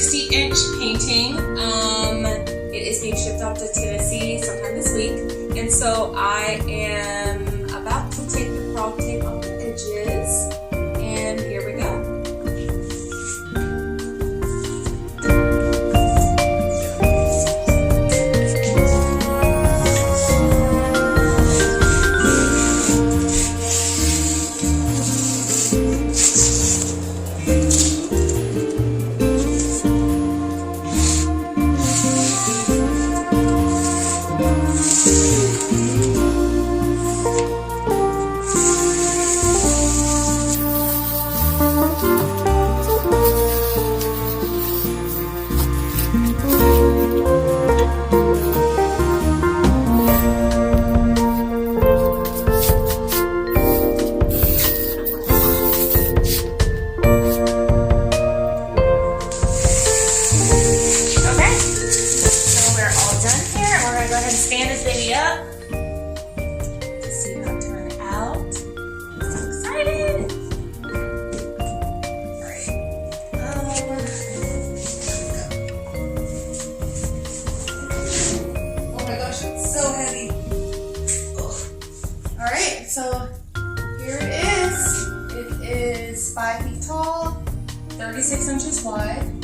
60-inch painting. It is being shipped off to Tennessee sometime this week, and so I am about to take the frog tape off the edges, and here we go. Stand this baby up to see how it turned out. I'm so excited. Alright. Oh my gosh, it's so heavy. Alright, so here it is. It is 5 feet tall, 36 inches wide.